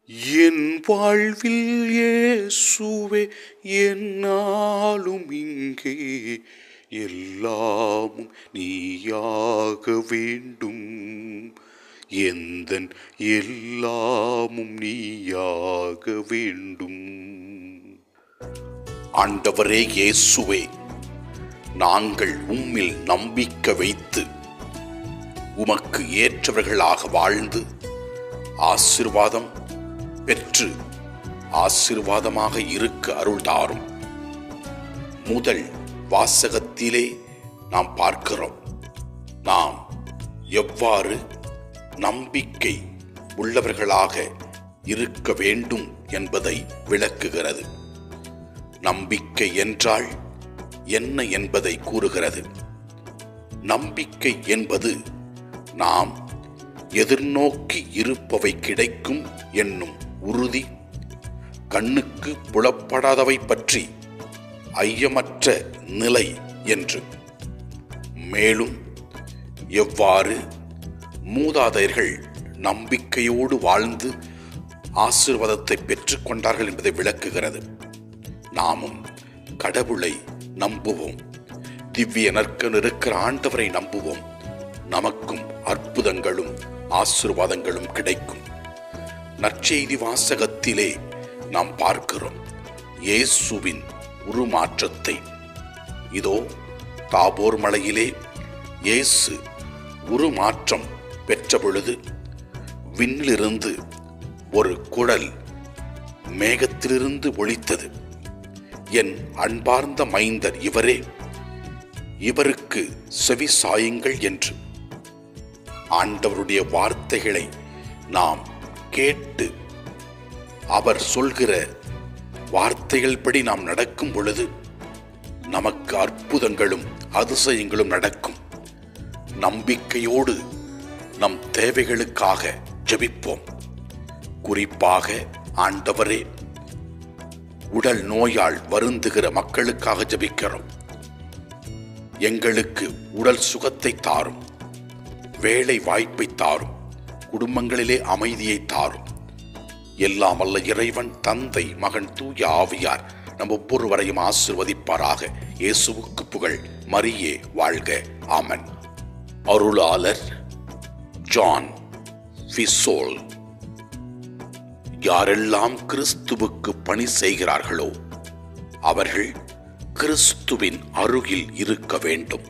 என் வாழ்வில் இயேசுவே என்னாலும் இங்கே எல்லாமும் நீயாக வேண்டும். எந்தன் எல்லாமும் நீயாக வேண்டும். ஆண்டவரே இயேசுவே, நாங்கள் உம்மில் நம்பிக்கை வைத்து உமக்கு ஏற்றவர்களாக வாழ்ந்து ஆசீர்வாதம் பெற்று ஆசீர்வாதமாக இருக்க அருள் தாரும். முதல் வாசகத்திலே நாம் பார்க்கிறோம், நாம் எவ்வாறு நம்பிக்கை உள்ளவர்களாக இருக்க வேண்டும் என்பதை விளக்குகிறது. நம்பிக்கை என்றால் என்ன என்பதை கூறுகிறது. நம்பிக்கை என்பது நாம் எதிர்நோக்கி இருப்பவை கிடைக்கும் என்னும் உறுதி, கண்ணுக்கு புலப்படாதவை பற்றி ஐயமற்ற நிலை என்று. மேலும் எவ்வாறு மூதாதையர்கள் நம்பிக்கையோடு வாழ்ந்து ஆசீர்வாதத்தை பெற்றுக் கொண்டார்கள் என்பதை விளக்குகிறது. நாமும் கடவுளை நம்புவோம், திவ்ய நற்கன் இருக்கிற ஆண்டவரை நம்புவோம். நமக்கும் அற்புதங்களும் ஆசீர்வாதங்களும் கிடைக்கும். நற்செய்தி வாசகத்திலே நாம் பார்க்கிறோம் இயேசுவின் உருமாற்றத்தை. இதோ தாபோர் மலையிலே இயேசு உருமாற்றம் பெற்ற பொழுது விண்ணிலிருந்து ஒரு குரல் மேகத்திலிருந்து ஒலித்தது. என் அன்பார்ந்த மைந்தர் இவரே, இவருக்கு செவி சாயுங்கள் என்று. ஆண்டவருடைய வார்த்தைகளை நாம் கேட்டு அவர் சொல்கிற வார்த்தைகள் படி நாம் நடக்கும் பொழுது நமக்கு அற்புதங்களும் அதிசயங்களும் நடக்கும். நம்பிக்கையோடு நம் தேவைகளுக்காக ஜெபிப்போம். குறிப்பாக ஆண்டவரே, உடல் நோயால் வருந்துகிற மக்களுக்காக ஜெபிக்கிறோம். எங்களுக்கு உடல் சுகத்தை தாரும், வேலை வாய்ப்பை தாரும், குடும்பங்களிலே அமைதியை தாரும். எல்லாம் வல்ல இறைவன் தந்தை, மகன், தூய ஆவியார் நம் ஒவ்வொருவரையும் ஆசீர்வதிப்பாராக. இயேசுவுக்கு புகழ், மரியே வாழ்க. ஆமன். அருளாளர் ஜான் ஃபிசோல். யாரெல்லாம் கிறிஸ்துவுக்கு பணி செய்கிறார்களோ அவர்கள் கிறிஸ்துவின் அருகில் இருக்க வேண்டும்.